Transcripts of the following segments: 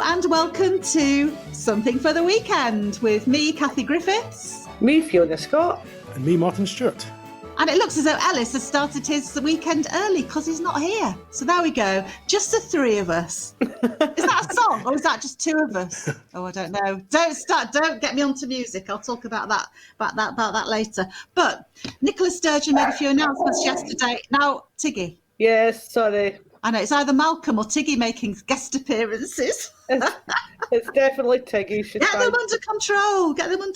and welcome to Something for the Weekend with me, Kathy Griffiths. Me, Fiona Scott. And me, Martin Stewart. And it looks as though Ellis has started his weekend early because he's not here. So there we go. Just the three of us. Is that a song or is that just two of us? Oh, I don't know. Don't get me onto music. I'll talk about that later. But Nicola Sturgeon made a few announcements yesterday. Now, Tiggy. Yes, sorry. I know, it's either Malcolm or Tiggy making guest appearances. It's definitely Tiggy. Get them under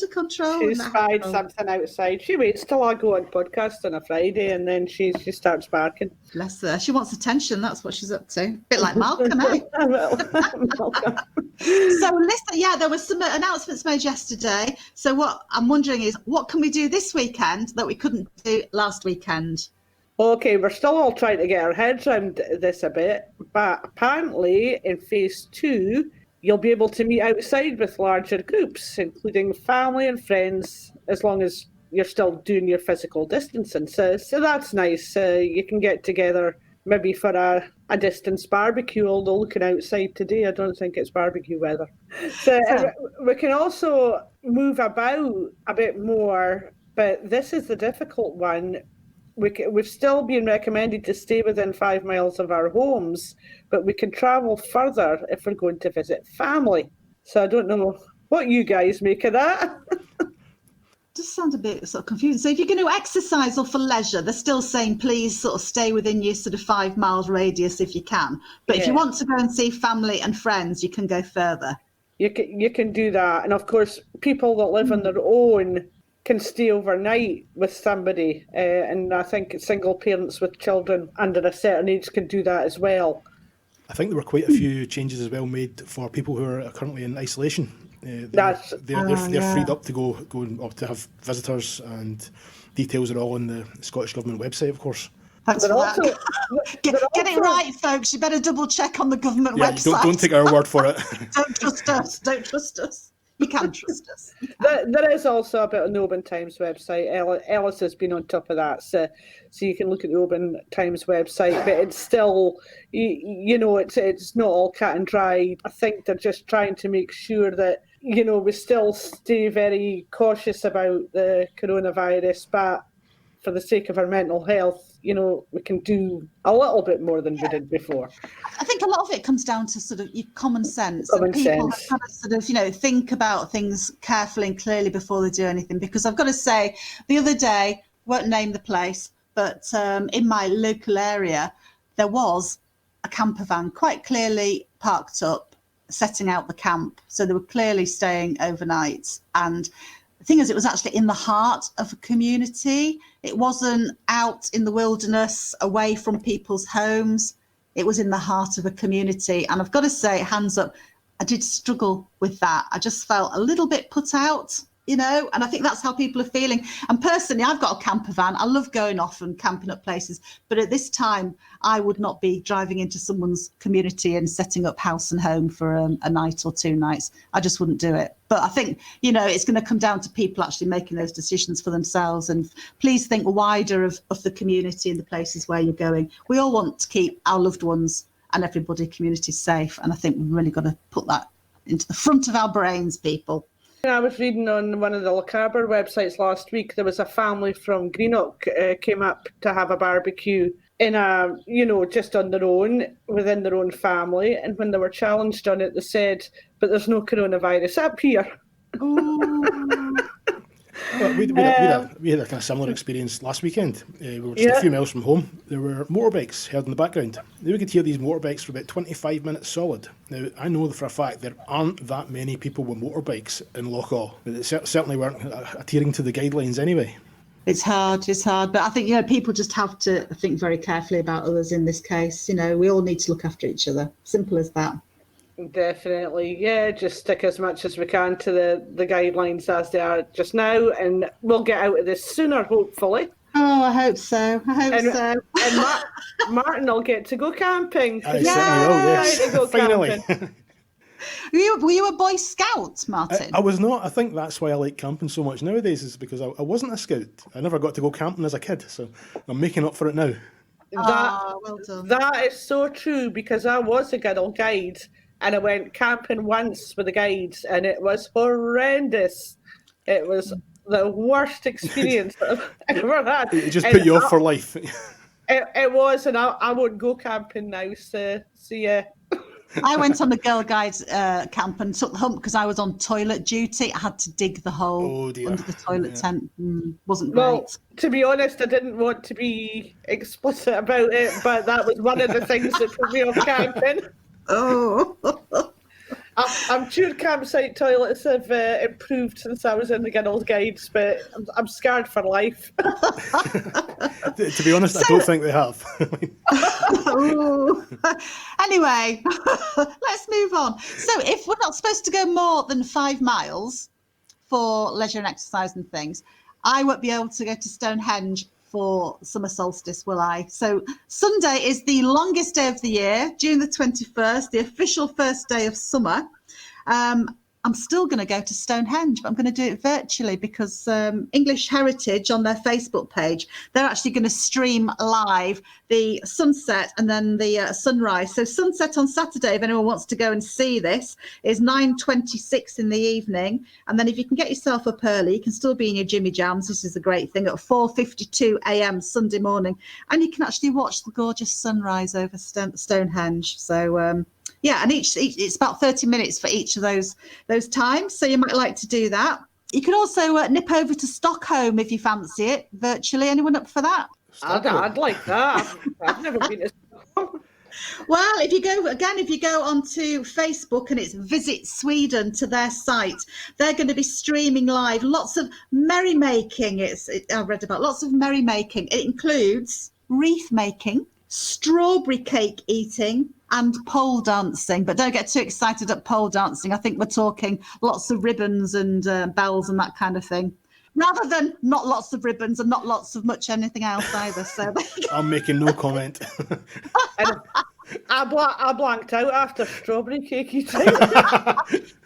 control. She's spied something outside. She waits till I go on podcast on a Friday and then she starts barking. Bless her. She wants attention. That's what she's up to. A bit like Malcolm, eh? Malcolm. So listen, there were some announcements made yesterday. So what I'm wondering is, what can we do this weekend that we couldn't do last weekend? Okay, we're still all trying to get our heads around this a bit, but apparently in phase 2, you'll be able to meet outside with larger groups, including family and friends, as long as you're still doing your physical distancing. So that's nice. You can get together maybe for a distance barbecue, although looking outside today, I don't think it's barbecue weather. So we can also move about a bit more, but this is the difficult one. We've still been recommended to stay within 5 miles of our homes, but we can travel further if we're going to visit family. So I don't know what you guys make of that. Just sounds a bit sort of confusing. So if you're going to exercise or for leisure, they're still saying please sort of stay within your sort of 5 miles radius if you can. But if you want to go and see family and friends, you can go further. You can do that. And of course, people that live on their own can stay overnight with somebody, and I think single parents with children under a certain age can do that as well. I think there were quite a few changes as well made for people who are currently in isolation. They're freed up to go or to have visitors, and details are all on the Scottish Government website, of course. Thanks for that. Get it right, folks. You better double check on the government website. Don't take our word for it. Don't trust us. You can trust us. There is also a bit on the Oban Times website. Ellis has been on top of that, so you can look at the Oban Times website. But it's still, it's not all cut and dry. I think they're just trying to make sure that we still stay very cautious about the coronavirus, but for the sake of our mental health, we can do a little bit more than we did before. I think a lot of it comes down to sort of your common sense. People have kind of sort of, think about things carefully and clearly before they do anything. Because I've got to say, the other day, won't name the place, but in my local area, there was a camper van quite clearly parked up, setting out the camp. So they were clearly staying overnight. And the thing is, it was actually in the heart of a community. It wasn't out in the wilderness, away from people's homes. It was in the heart of a community. And I've got to say, hands up, I did struggle with that. I just felt a little bit put out, and I think that's how people are feeling. And personally, I've got a camper van. I love going off and camping up places. But at this time, I would not be driving into someone's community and setting up house and home for a night or 2 nights. I just wouldn't do it. But I think, it's going to come down to people actually making those decisions for themselves. And please think wider of the community and the places where you're going. We all want to keep our loved ones and everybody community safe. And I think we've really got to put that into the front of our brains, people. I was reading on one of the Lochaber websites last week, there was a family from Greenock came up to have a barbecue in just on their own, within their own family. And when they were challenged on it, they said, but there's no coronavirus up here. Well, we had a kind of similar experience last weekend. We were just a few miles from home. There were motorbikes heard in the background. We could hear these motorbikes for about 25 minutes solid. Now, I know for a fact there aren't that many people with motorbikes in Lochawe, but they certainly weren't adhering to the guidelines anyway. It's hard, but I think, people just have to think very carefully about others in this case. We all need to look after each other. Simple as that. Definitely, just stick as much as we can to the guidelines as they are just now, and we'll get out of this sooner, hopefully. Oh, I hope so. And Martin will get to go camping. I certainly will, yes. Finally. Were you a Boy Scout, Martin? I was not. I think that's why I like camping so much nowadays, is because I wasn't a scout. I never got to go camping as a kid, so I'm making up for it now. Well done. That is so true, because I was a Girl Guide and I went camping once with the guides, and it was horrendous. It was the worst experience I've ever had. It just put you off for life. It was, and I won't go camping now, so yeah. I went on a Girl Guides camp and took the hump because I was on toilet duty. I had to dig the hole under the toilet tent. Wasn't great. Well, to be honest, I didn't want to be explicit about it, but that was one of the things that put me off camping. Oh. I'm sure campsite toilets have improved since I was in the Guinness Guides, but I'm scarred for life. To be honest, I don't think they have. Anyway, let's move on. So if we're not supposed to go more than 5 miles for leisure and exercise and things, I won't be able to go to Stonehenge for summer solstice, will I? So Sunday is the longest day of the year, June the 21st, the official first day of summer. I'm still going to go to Stonehenge, but I'm going to do it virtually because English Heritage on their Facebook page, they're actually going to stream live the sunset and then the sunrise. So sunset on Saturday, if anyone wants to go and see this, is 9:26 in the evening. And then if you can get yourself up early, you can still be in your Jimmy Jams. This is a great thing at 4:52 a.m. Sunday morning. And you can actually watch the gorgeous sunrise over Stonehenge. So, yeah, and each it's about 30 minutes for each of those times. So you might like to do that. You can also nip over to Stockholm if you fancy it, virtually. Anyone up for that? I'd like that. I've never been to Stockholm. Well, if you go onto Facebook and it's Visit Sweden to their site, they're going to be streaming live lots of merrymaking. I read about lots of merrymaking. It includes wreath making, strawberry cake eating, and pole dancing. But don't get too excited at pole dancing. I think we're talking lots of ribbons and bells and that kind of thing, rather than not lots of ribbons and not lots of much anything else either. So I'm making no comment. I blanked out after strawberry cake eating.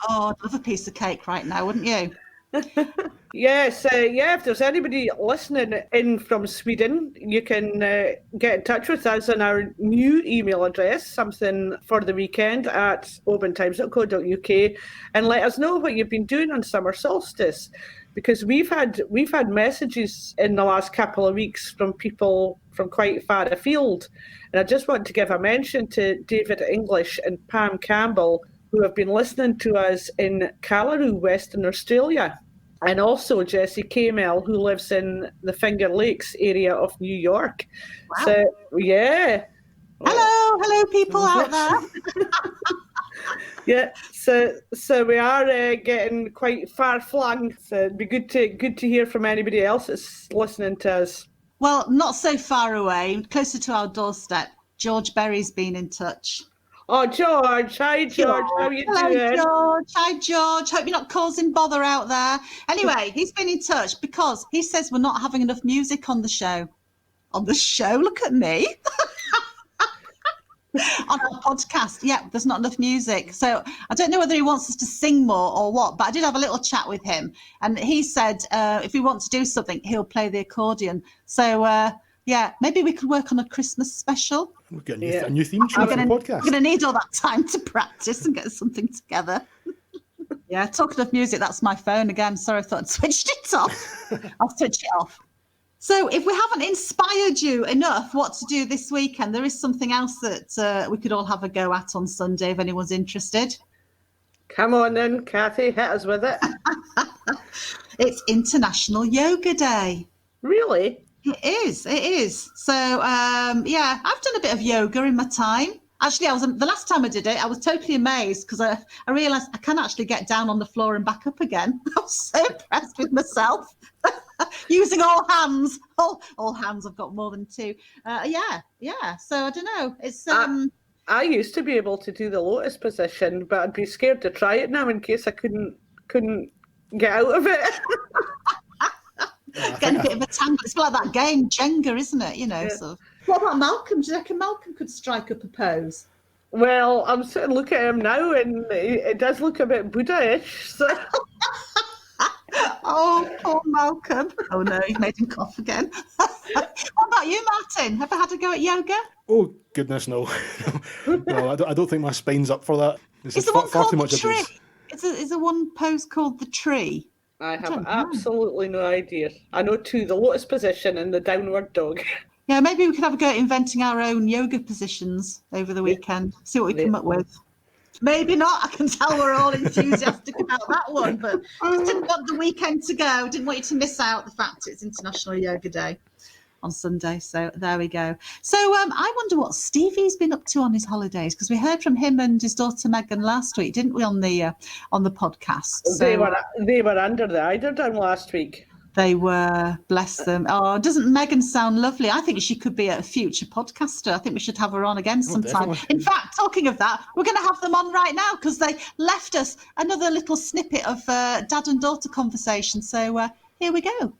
Oh, I'd love a piece of cake right now, wouldn't you? Yes, if there's anybody listening in from Sweden, you can get in touch with us on our new email address, something for the weekend at obantimes.co.uk, and let us know what you've been doing on summer solstice, because we've had messages in the last couple of weeks from people from quite far afield, and I just want to give a mention to David English and Pam Campbell, who have been listening to us in Callaroo, Western Australia. And also Jessie Kamel, who lives in the Finger Lakes area of New York. Wow. So, yeah. Hello, people out there. Yeah, so we are getting quite far flung. So it'd be good to hear from anybody else that's listening to us. Well, not so far away, closer to our doorstep. George Berry's been in touch. Oh, George. Hi, George. How are you doing? George. Hi, George. Hope you're not causing bother out there. Anyway, he's been in touch because he says we're not having enough music on the show. On the show? Look at me. On our podcast. Yeah, there's not enough music. So I don't know whether he wants us to sing more or what, but I did have a little chat with him. And he said if we want to do something, he'll play the accordion. So, yeah, maybe we could work on a Christmas special. We're getting a new theme tune for the podcast. I'm going to need all that time to practice and get something together. Yeah, talking of music, that's my phone again. Sorry, I thought I'd switched it off. I'll switch it off. So if we haven't inspired you enough what to do this weekend, there is something else that we could all have a go at on Sunday if anyone's interested. Come on then, Kathy, hit us with it. It's International Yoga Day. Really? It is. So, yeah, I've done a bit of yoga in my time. Actually, the last time I did it, I was totally amazed because I realised I can actually get down on the floor and back up again. I was so impressed with myself. Using all hands. All hands, I've got more than two. Yeah. So, I don't know. It's... I used to be able to do the lotus position, but I'd be scared to try it now in case I couldn't get out of it. Getting a bit of a tangle. It's like that game, Jenga, isn't it? You know, Yeah. sort of. What about Malcolm? Do you reckon Malcolm could strike up a pose? Well, I'm sitting looking at him now, and it does look a bit Buddha-ish. So. Oh, poor Malcolm. Oh, no, you've made him cough again. What about you, Martin, ever had a go at yoga? Oh, goodness, no. No, I don't think my spine's up for that. Is the one called the tree? Is there one pose called the tree? I have absolutely no idea. I know two, the lotus position and the downward dog. Yeah, maybe we could have a go at inventing our own yoga positions over the weekend. See what we come up with. Maybe not. I can tell we're all enthusiastic about that one, but just didn't want the weekend to go. Didn't want you to miss out the fact it's International Yoga Day on Sunday. So there we go. So I wonder what Stevie's been up to on his holidays, because we heard from him and his daughter Megan last week, didn't we, on the podcast? So, they were under the eiderdown last week. They were, bless them. Oh, doesn't Megan sound lovely? I think she could be a future podcaster. I think we should have her on again sometime. In fact, talking of that, we're going to have them on right now because they left us another little snippet of dad and daughter conversation. So here we go.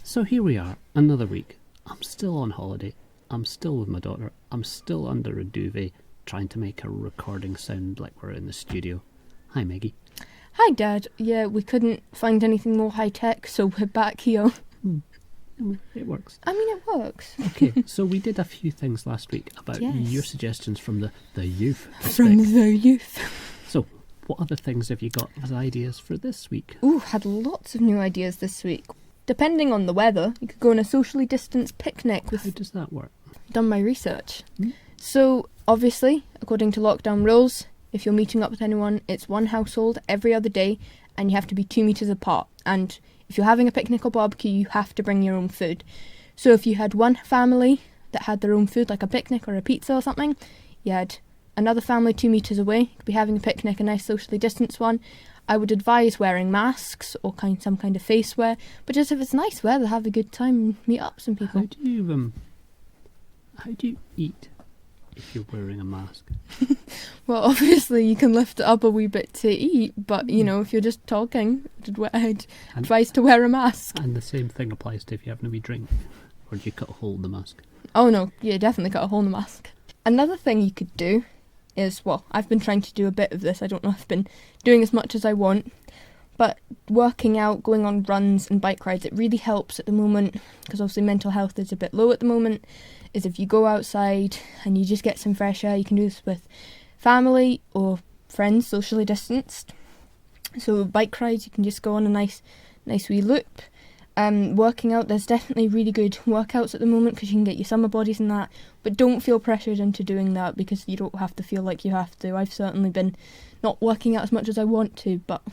So here we are, another week. I'm still on holiday. I'm still with my daughter. I'm still under a duvet trying to make a recording sound like we're in the studio. Hi, Maggie. Hi, Dad. Yeah, we couldn't find anything more high-tech, so we're back here. It works. I mean, it works. Okay, so we did a few things last week about your suggestions from the youth perspective. From the youth. So, what other things have you got as ideas for this week? Ooh, had lots of new ideas this week. Depending on the weather, you could go on a socially distanced picnic with... How does that work? Done my research. So, obviously, according to lockdown rules, if you're meeting up with anyone, it's one household every other day, and you have to be 2 meters apart. And if you're having a picnic or barbecue, you have to bring your own food. So if you had one family that had their own food, like a picnic or a pizza or something, you had another family 2 meters away, could be having a picnic, a nice socially distanced one. I would advise wearing masks or some kind of face wear, but just if it's nice weather, have a good time and meet up some people. How do you eat if you're wearing a mask? Well, obviously you can lift it up a wee bit to eat, but you know, if you're just talking, I'd advise to wear a mask. And the same thing applies to if you're having a wee drink, or do you cut a hole in the mask? Oh no, yeah, definitely cut a hole in the mask. Another thing you could do is, well, I've been trying to do a bit of this. I don't know if I've been doing as much as I want, but working out, going on runs and bike rides, it really helps at the moment, because obviously mental health is a bit low at the moment, is if you go outside and you just get some fresh air. You can do this with family or friends, socially distanced. So bike rides, you can just go on a nice wee loop. Working out, there's definitely really good workouts at the moment because you can get your summer bodies and that, but don't feel pressured into doing that because you don't have to feel like you have to. I've certainly been not working out as much as I want to, but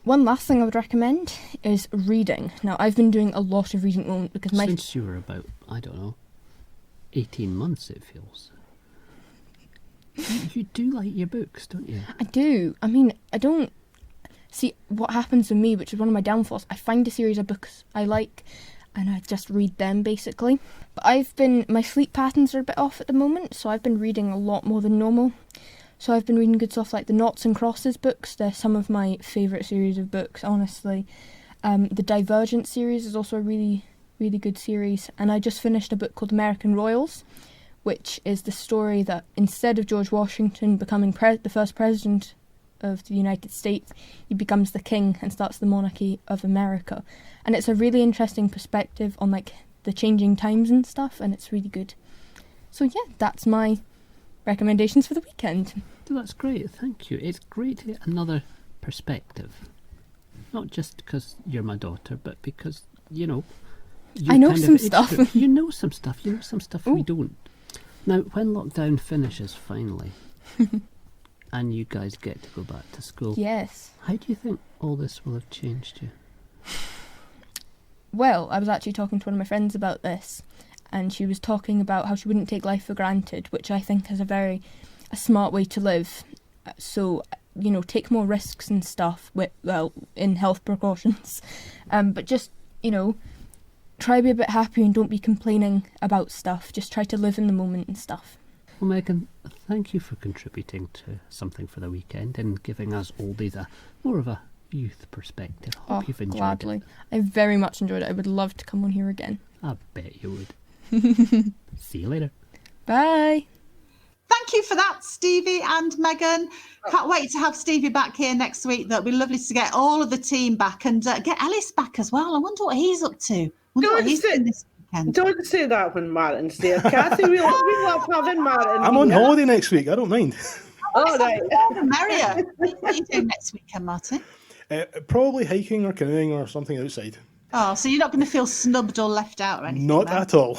one last thing I would recommend is reading. Now, I've been doing a lot of reading at the moment because since you were about, 18 months it feels. You do like your books, don't you? I do. I mean, I don't... See, what happens with me, which is one of my downfalls, I find a series of books I like and I just read them, basically. But my sleep patterns are a bit off at the moment, so I've been reading a lot more than normal. So I've been reading good stuff like the Noughts and Crosses books. They're some of my favourite series of books, honestly. The Divergent series is also a really, really good series. And I just finished a book called American Royals, which is the story that instead of George Washington becoming the first president of the United States, he becomes the king and starts the monarchy of America. And it's a really interesting perspective on like the changing times and stuff, and it's really good. So yeah, that's my recommendations for the weekend. That's great, thank you. It's great to get another perspective. Not just because you're my daughter, but because, I know some stuff. You know some stuff. You know some stuff we don't. Now, when lockdown finishes, finally, and you guys get to go back to school. Yes. How do you think all this will have changed you? Well, I was actually talking to one of my friends about this, and she was talking about how she wouldn't take life for granted, which I think is a smart way to live. So, take more risks and stuff, in health precautions. But just, try to be a bit happy and don't be complaining about stuff. Just try to live in the moment and stuff. Well, Megan, thank you for contributing to something for the weekend and giving us oldies more of a youth perspective. Hope you've enjoyed gladly. it. I very much enjoyed it. I would love to come on here again. I bet you would. See you later. Bye. Thank you for that, Stevie and Megan. Can't wait to have Stevie back here next week. That'll be lovely to get all of the team back and get Ellis back as well. I wonder what he's up to. weekend. Don't say that when Martin's there, Kathy. We love having Martin. I'm on holiday next week. I don't mind. All right. All the merrier. What are you doing next weekend, Martin? Probably hiking or canoeing or something outside. Oh, so you're not going to feel snubbed or left out or anything? Not at all.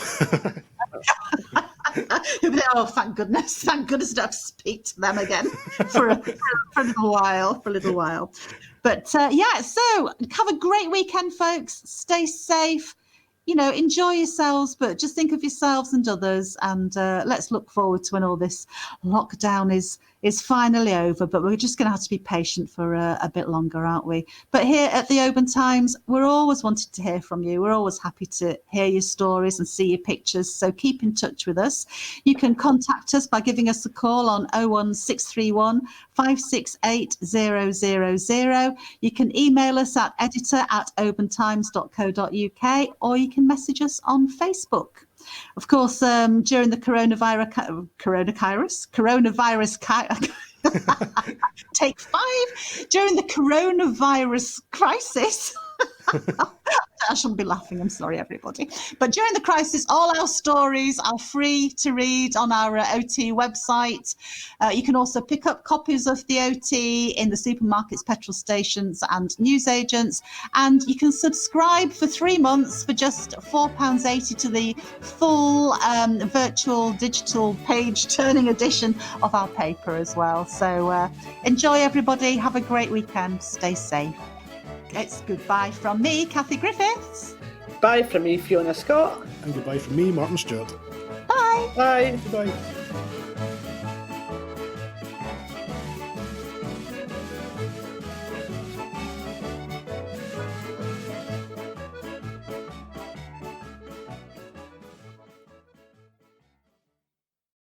You'll be like, oh, thank goodness. Thank goodness I don't have to speak to them again for a little while. But so have a great weekend, folks. Stay safe. Enjoy yourselves, but just think of yourselves and others. And let's look forward to when all this lockdown is finally over. But we're just going to have to be patient for a bit longer, aren't we? But here at the Oban Times, we're always wanting to hear from you. We're always happy to hear your stories and see your pictures. So keep in touch with us. You can contact us by giving us a call on 01631 568 000. You can email us at editor@obantimes.co.uk, or you can message us on Facebook. Of course, during the coronavirus take 5, during the coronavirus crisis. I shouldn't be laughing. I'm sorry, everybody. But during the crisis, all our stories are free to read on our OT website. You can also pick up copies of the OT in the supermarkets, petrol stations and newsagents. And you can subscribe for 3 months for just £4.80 to the full virtual digital page-turning edition of our paper as well. So enjoy, everybody. Have a great weekend. Stay safe. It's goodbye from me, Kathy Griffiths. Bye from me, Fiona Scott. And goodbye from me, Martin Stewart. Bye. Bye. Goodbye.